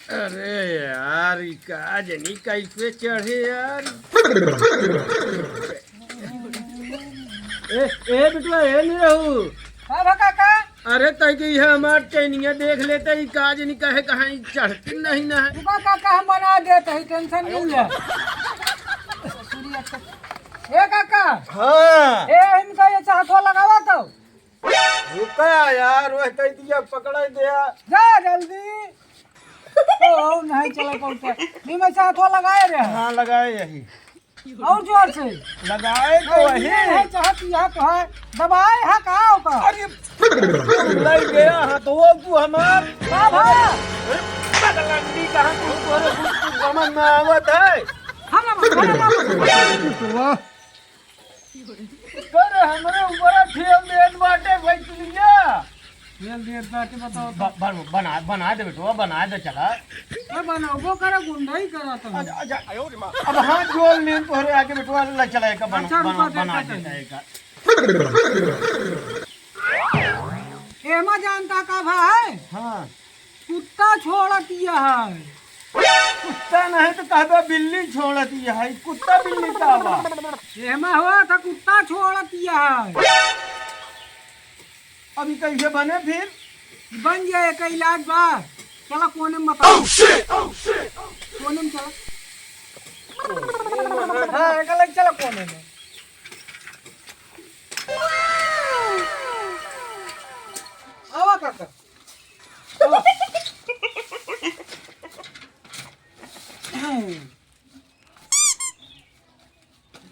अरे यार ई का जनी कैसे चढ़े यार। ए बिटवा ए नहीं रहू। हाँ भा काका। अरे तय के यह हमार ट्रेनिंग देख लेते ही का जनी कहे कहाँ चढ़ती नहीं ना है। रुका काका हम बना देते हैं, टेंशन नहीं है। ए काका। हाँ ए इनका ये चाहतो लगावा तो। रुका यार वह तय दिया पकड़ा दिया। जा जल्दी। ओ नहीं चला पड़ता। नहीं मैं चाहतो लगाए रे। हाँ लगाए यही और जोर से लगाए तो वही है चाहत यह तो है दबाए है कहाँ होगा। अरे लग गया हाँ तो वो तू हमार का भा पगलंडी कहाँ तू समझ में आवत है। हम पर हमरे ऊपर ठेल देत बाटे भैया। खेल देर बाटे बताओ बना बना दे बेटवा बना दे चला। मैं बनाओ करा गुंडा ही करा तो। अब हाथ जोड़ लेन तोहरे आके बेटवा ला चला एक अच्छा, रुपा बना देता देता एक। एमा जानता का भाई हाँ कुत्ता छोड़ दिया है। कुत्ता नहीं तो कहबे बिल्ली छोड़ती है। कुत्ता बिल्ली का बा एमा हुआ था कुत्ता छोड़ दिया है। अभी कैसे बने फिर बन जाए का इलाज बा। चला कोने में बताओ। कोने में चला। हाँ एक चला कोने में। आवा काका आवा।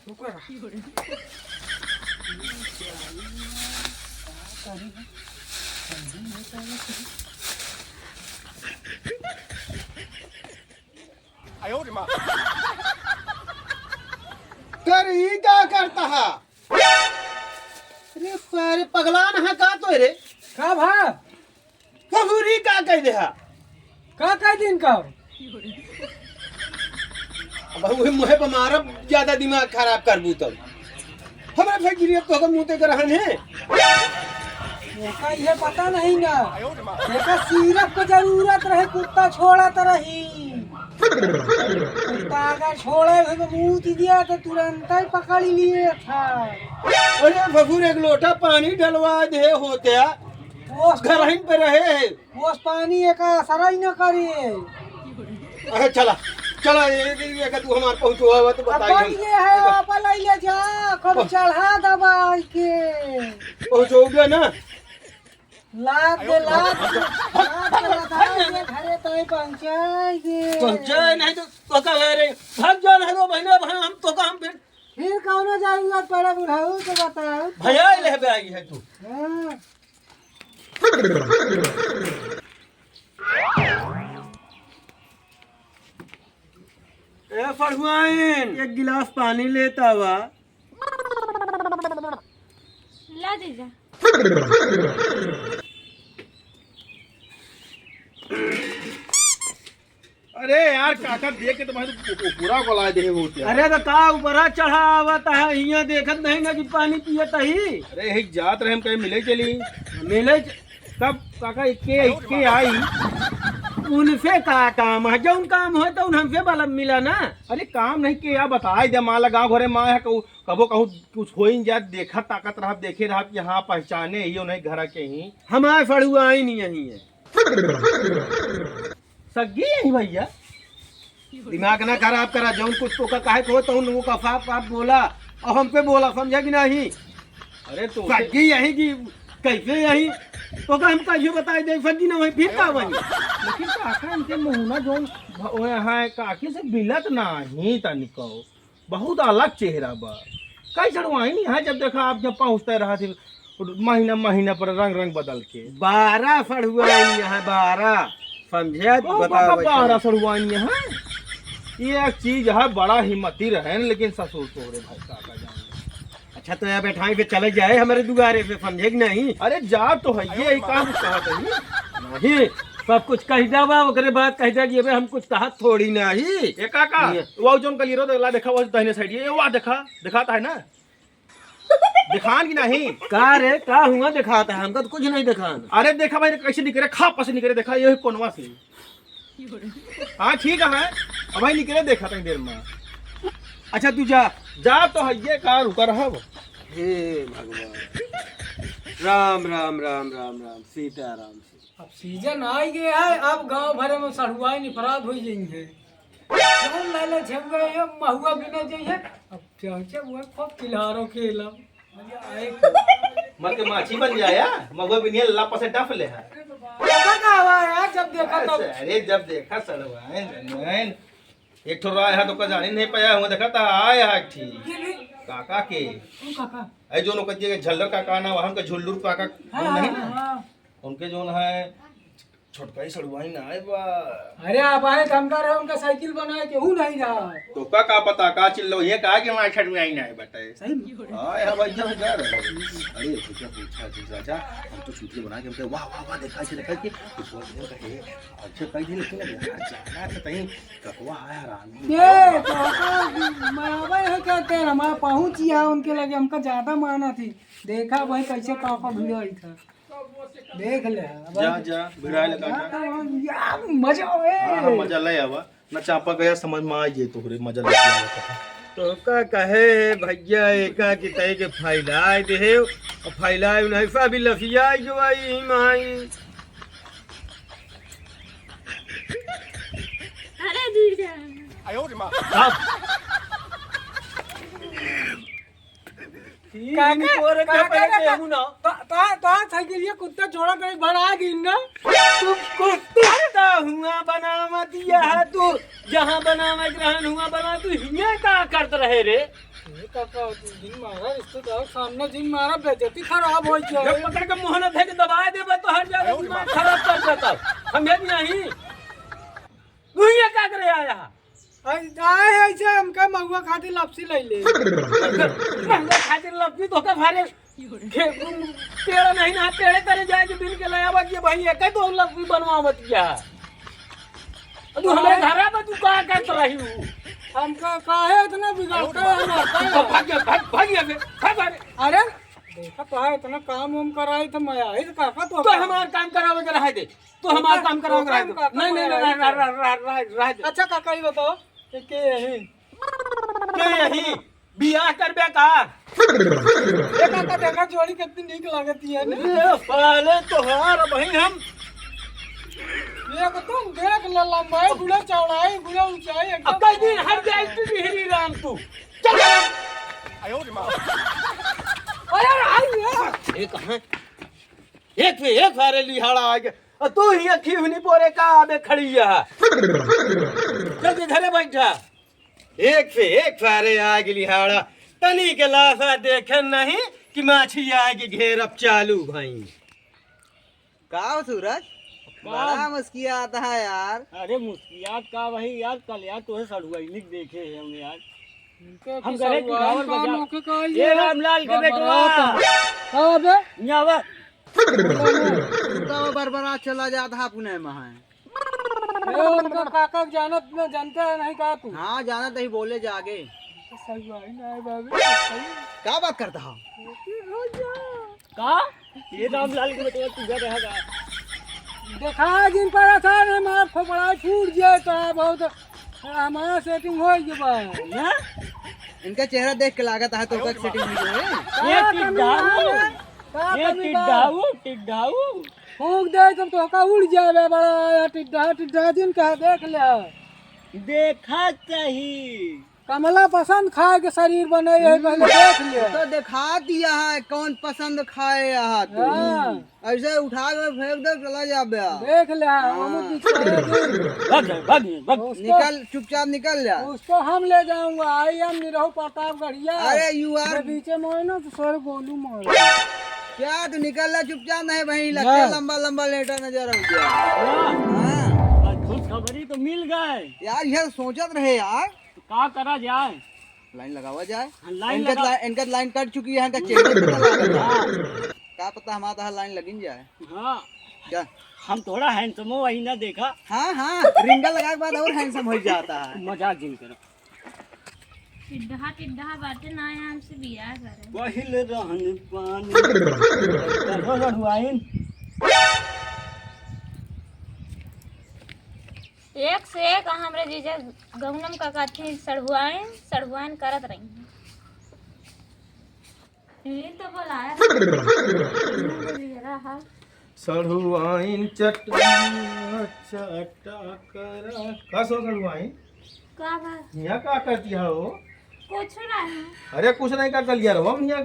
रुको ना। कर ही क्या करता है। अरे सारे पगलान है का तो रे का भा कबूरी का कह दे है। का दिन का बहु मुहे पर मारब ज्यादा दिमाग खराब कर बू तब हमरा फैक्ट्री तो हम मुते कर रहन है। का ये पता नहीं ना। देखा सिरप को जरूरत रहे कुत्ता छोड़ा तो रही। कुत्ता अगर छोड़े तो मुंह दिया तो तुरंत ही पकड़ लिए था। अरे बबूर एक लोटा पानी डलवा दे होते वो घर ही पे रहे। वो पानी एक असर ही न करे। अरे चला चला ये तू हमार पहुंचवा तो बताइए। अपन ये है अपन ले जा कब चढ़ा दबाई के पहुंचोगे ना। लाद दे घरे तो ही पहुंचाएंगे। पहुंचे नहीं तो का रे भाग जा ना रो बहना हम तो का हम फिर कौन जरूरत पड़े बुढ़ाऊ तो बताओ। भैया ले बे आई है तू। हाँ। ए फड़ुआइन एक गिलास पानी लेता हुआ ला दीजिए। अरे यार काका देख के तुम्हारे पूरा गोला दे होते। अरे तो का ऊपर चढ़ा आवत है यहाँ देखत नहीं ना कि पानी पियत ही। अरे ही जात रहे हम कहीं मिले चली मिले कब काका के आई। उनसे का काम है जो काम हो तो हमसे वाला मिला ना। अरे काम नहीं के या बताए दे माँ लगा घरे माँ है कबो कहूँ कुछ हो ही जा देखा ताकत रहा देखे रहा कि हाँ पहचाने ही नहीं घर के ही हमारे फड़ुआ ही नहीं यही है। सगी यही भैया दिमाग ना खराब करा जो कुछ तो का काहे को तो वो का पाप बोला और हम पे बोला समझा कि नहीं। अरे तो सगी यही की कैसे यही तो का हम कैसे बताए दे सगी ना वही फिर का वही। लेकिन काका इनके मुहना जो है काकी से बिलत नहीं तनिको बहुत अलग चेहरा बा कई चढ़वाई नहीं है। जब देखा आप जब पहुँचते रहा थी महीना महीना पर रंग रंग बदल के 12 फड़ुआ यहाँ 12 समझे बताओ 12 सड़वाई है। ये एक चीज है बड़ा हिम्मती रहे लेकिन ससुर तोरे भाई काका जान। अच्छा तो यहाँ बैठाई पे चले जाए हमारे दुगारे पे समझे कि नहीं। अरे जा तो है ये काम कहत है नहीं सब कुछ कह दबा ओकरे बाद कह दे कि अबे हम कुछ कहा थोड़ी नहीं। ये काका वो जोन कली रो ला देखा वो दाहिने साइड ये वा दिखाता है ना दिखान की नहीं का रे का हुआ दिखाता है हमको तो कुछ नहीं दिखाना। अरे देखा भाई कैसे निकले खा पस निकले देखा ये कोनवा से हाँ ठीक है, अब भाई निकले देखा था देर में। अच्छा तू जा। जा तो है ये कार रुका रहा वो। हे भगवान, राम राम राम राम राम सीता राम अब सीजन आ ही गया है, अब गांव भर में सड़ुआई निफराद हो जाएंगे। चल लाले छप गए हैं, महुआ बिना जाइए। अब चाचा वो खूब किलारो खेला, मजा आए। मत के माछी बन जाया, मगो बिनिया ला पसे डफ ले है। पता का हुआ यार जब देखा तब। अरे जब देखा सड़वाइन एक ठो राय है तो का जाने नहीं पाया हूं, देखा था आया है ठीक ये भी काका के ओ काका। ऐ जो नो कजिए झल्लर काका ना वहां का झुल्लुर काका नहीं ना, उनके जो है छोटका ही सड़वाई ना आए बा। अरे आप आए दमदार है, उनका साइकिल बनाए के हूं नहीं रहा। तो का पता का चिल्लो ये कहा कि मैं छट में आई ना बताए सही में हां यार भाई जब जा रहे अरे तो क्या पूछा जी चाचा, हम तो छुट्टी बना के हमके वाह वाह वाह देखा से देखा कि कुछ और दिन कहे अच्छा कई दिन लेकिन यार जाना तो कहीं ककवा आया रानी। ये काका मावे है कहते हैं, हमारा पहुंच गया उनके लगे, हमका ज्यादा माना थी। देखा भाई कैसे काका भिड़ो आई था, देख ले। जा जा भिड़ाए लगा यार मजा आए। हां मजा ले आवा ना चापा गया समझ में आ जे तोरे मजा ले आवा। तो का कहे भैया एका की तय के फैलाए दे और फैलाए नहीं सा भी लफिया जो आई माई। अरे जीजा साइकिल कुत्ता छोड़ा कहीं बना गिन ना। तू कुत्ता हुआ बना मत दिया है तू, जहाँ बना मत रहन हुआ बना तू हिया का करत रहे रे। काका जिन मारा रिश्तेदार सामने जिन मारा बेइज्जती खराब हो जब जाए। पकड़ के मुंह न थे के दबा देबे तो हर जगह दिमाग खराब कर देता। समझे नहीं तू हिया का करे आया आए ऐसे हमका महुआ खातिर लपसी ले ले। महंगा खातिर लपसी तो का भारे पेड़ नहीं ना पेड़ करे जाए के बिन के ले आवा के भाई एक दो लपसी बनवावत क्या तू हमारे घर में तू का करत रही हूं। हमका काहे इतना बिगाड़ता है मारता भाग अरे देखा तो है इतना काम हम कराई तो मैं आई तो काका तो हमार काम करावे के रह दे, तो हमार काम करावे के रह दे। नहीं नहीं रह दे। अच्छा काका ये बताओ कि यही के यही बियाह करबे का ये काका देखा जोड़ी कितनी नीक लागती है ना। साले तोहार भाई हम ये को तुम देख ले लंबाई गुड़ा चौड़ाई गुड़ा ऊंचाई अब एकदम। कई दिन हट जाए तू हिरी राम तू चल अरे आई ये कहां एक पे एक फारे लिहाड़ा आ गया और तू ही अखी हुनी पोरे का आबे खड़ी है। चल के घरे बैठा एक से एक फारे आ गई लिहाड़ा तनी के लाफा देखे नहीं कि माछी आगे घेर अब चालू भाई। का सूरज बड़ा मुस्किया आता है यार। अरे मुस्कियात का वही यार, कल यार तुम्हें सड़ुआइनिक देखे हैं हम यार। हम हम करे टिकावर बजा ये रामलाल के बेटवा अबे न्यावा तो बरबरा चला जाता है पुणे में है। ये उनका काका जानत न जानता है नहीं का तू। हाँ जाना तो ही बोले जागे। सही भाई ना बाबू क्या बात करता है? का ये रामलाल के बेटवा तुझा रहेगा। देखा जिन पर आसान है मार फपड़ा छूट जाए तो बहुत हमारा सेटिंग हो गई ना इनका चेहरा देख के लागत है तो का सेटिंग नहीं हुई। ये टिड्डाऊ फूक दे तब तो का उड़ जाए बड़ा टिड्डा टिड्डा जिन का देख ले। देखा चाहिए कमला पसंद खाए के शरीर बने है पहले देख ले। तो दिखा दिया है कौन पसंद खाए यहाँ तू। हाँ। ऐसे उठा के फेंक दे चला जा बे। देख ले निकल चुपचाप निकल जा। उसको हम ले जाऊंगा। आई हम निरहु प्रतापगढ़िया। अरे यू आर बीचे मोय ना तो सर गोलू मोय क्या तू निकल रहा चुपचाप नहीं वहीं लगता लंबा लंबा लेटा नजर आ गया। हाँ। खुशखबरी तो मिल गए यार यह सोचत रहे यार का करा जाए। लाइन लगावा जाए। लाइन इनका लाइन कट चुकी है इनका चेहरा पता लगा क्या पता हमारा लाइन लगिन जाए। हाँ क्या हम थोड़ा हैंडसम हो वही ना देखा। हाँ हाँ रिंगा लगा के बाद और हैंडसम हो जाता है। मजाक जिन करो टिड्डा टिड्डा बाटे ना यहाँ से बियाह करे। पहिल रहन पानी एक से एक हमरे जीजा गौनम का कथी सड़ुआइन करत रही हैं। ये तो बोलाया रहा सड़ुआइन चटा चटा करा का सो सड़ुआइन का बात यहाँ का करती है वो? कुछ नहीं अरे कुछ नहीं का कर लिया रो हम यहाँ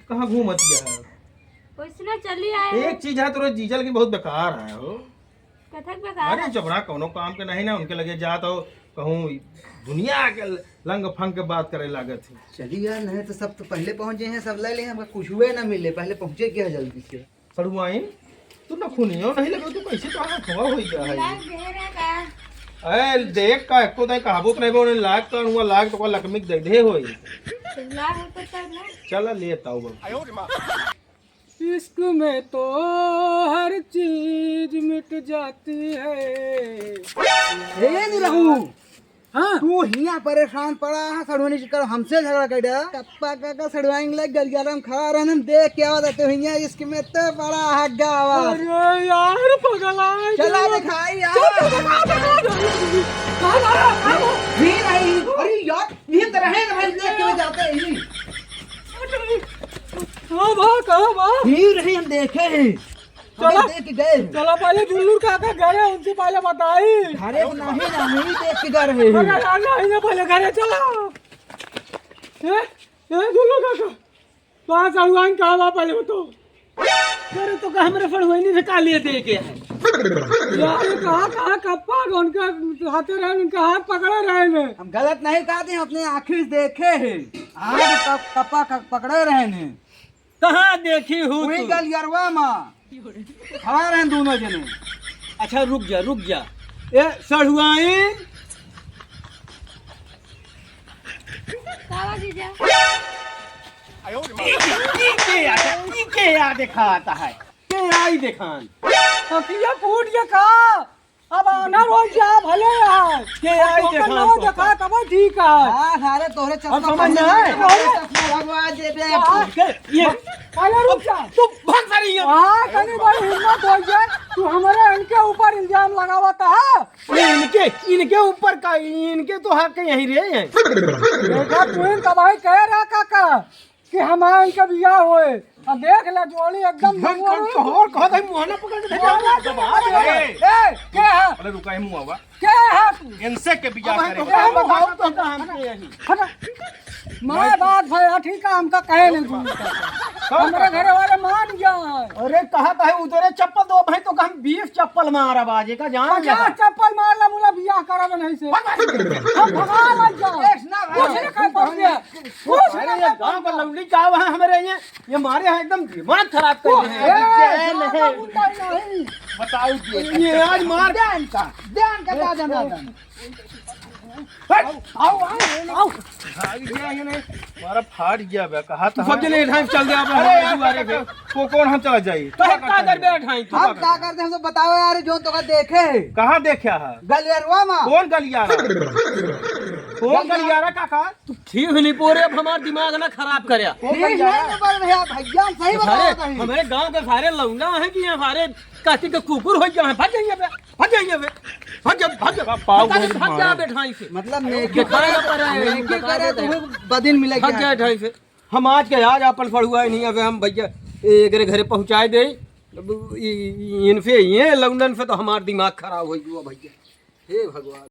कहाँ घूमत है? कुछ ना चली आए एक चीज है तोरे जीजल की बहुत बेकार है हो। कथक बेकार अरे जबड़ा कोनो काम के नहीं ना उनके लगे जात हो कहूँ दुनिया के लंग फंग के बात करे लागत है। चलिए यार, नहीं तो सब तो पहले पहुंचे हैं, सब ले लें, हमका कुछ हुए ना मिले, पहले पहुंचे क्या जल्दी से। सड़ुआइन तू ना खुनियो नहीं लगे तू कैसे तो खवा हो गया है लाग घेरे का ए देख का एको तय काबू नहीं बोने लाग तो हुआ लाग तो लकमिक दे दे होई लाग होता तब ना चल लेता हूं। इश्क में तो हर चीज मिट जाती है। नहीं रहूं, हाँ तू हिया परेशान पड़ा है, सड़वानी कर हमसे झगड़ा कर दिया। कप्पा काका सड़वाएंगे लग गलियारा में खड़ा रहने में देख क्या होता तो हिया इसके में तो बड़ा हग्गा आवाज। अरे यार पगला चला दिखाई यार, भी नहीं, अरे यार ये तरह है ना भाई, देख के जाते हैं कहाँ बा ही रही, हम देखे हैं, चलो। देख के गए चलो पहले जुल्लू काका घरे उनसे पहले बताई घरे नहीं देख के गए रहे हैं। नहीं पहले घरे चलो। जुल्लू काका कहाँ सड़ुआइन कहाँ बा पहले बताओ। अरे तो का हमरे फड़ुआइनी से का लिए दे के है? यार कहाँ कप्पा उनका हाथे रहे, उनका हाथ पकड़े रहे में। हम गलत नहीं कहते हैं, अपने आँखी से देखे हैं, आज कप्पा पकड़े रहे हैं कहाँ देखी हूँ वही तू? गलियरवा में खड़ा रहे दोनों जने। अच्छा रुक जा ए सड़ुआइन कावा जीजा के या दिखाता है के आई दिखान अखिया फूट गया का, अब आना रोज जा भले यार के आई दिखान देखा तब ठीक है। हाँ सारे तोहरे अब चश्मा समझ में आए? भगवान दे दे। ये पहले रुक जा। तू भाग सारी है हाँ कहीं बड़ी हिम्मत हो जाए तू हमारे इनके ऊपर इल्जाम लगावता है। इनके ऊपर का इनके तो हक यहीं रे हैं। देखा तू कबाई कह रहा काका कि हमारे इनका बियाह होए, अब देख ले जोड़ी एकदम और कहो भाई मुहाना पकड़ के क्या है अरे रुका है मुंह आवा क्या है तू इनसे के बियाह करे बताओ तो काम के यही हटा। मैं बात भाई ठीक है, हमका कहे नहीं तू हमारे घर वाले मान गया है। अरे कहा है उधरे चप्पल दो भाई तो हम 20 चप्पल मारा बाजे का जान क्या चप्पल मार ला मुला बियाह करा नहीं से हम भगा मत जाओ। कुछ नहीं कर पाओगे, कुछ अरे नहीं ये कर गांव का लवली का वहां हमारे ये मारे हैं एकदम दिमाग खराब कर रहे हैं। बताओ ये आज मार ध्यान का दादा हमारा फाड़ गया बे कहा था सब जने ढाई चल दे आप दुआरे पे को कौन हम चला जाई तो का कर बे ढाई तू हम क्या करते हैं, हम तो बताओ यार जो तो का देखे कहाँ देखा है गलियरवा में। कौन गलियारा कौन गलियारा काका ठीक नहीं पोरे अब हमारा दिमाग ना खराब करया। ठीक नहीं बोल रहे आप भैया, सही सारे बताओ नहीं। हमारे गांव के सारे लौंडा हैं कि हमारे काटी के कुकुर हो गए हैं। भाग जाइए बे भाग जाइए बे भाग जा बैठाई से मतलब के खाए पर नेकी करे तो बदिन मिलेगी। भाग जा ढाई से हम आज के आज अपन फड़ुआ नहीं अब हम भैया एक घरे पहुंचाए दे इनसे ये लौंडन से तो हमारा दिमाग खराब हो गया भैया। हे भगवान।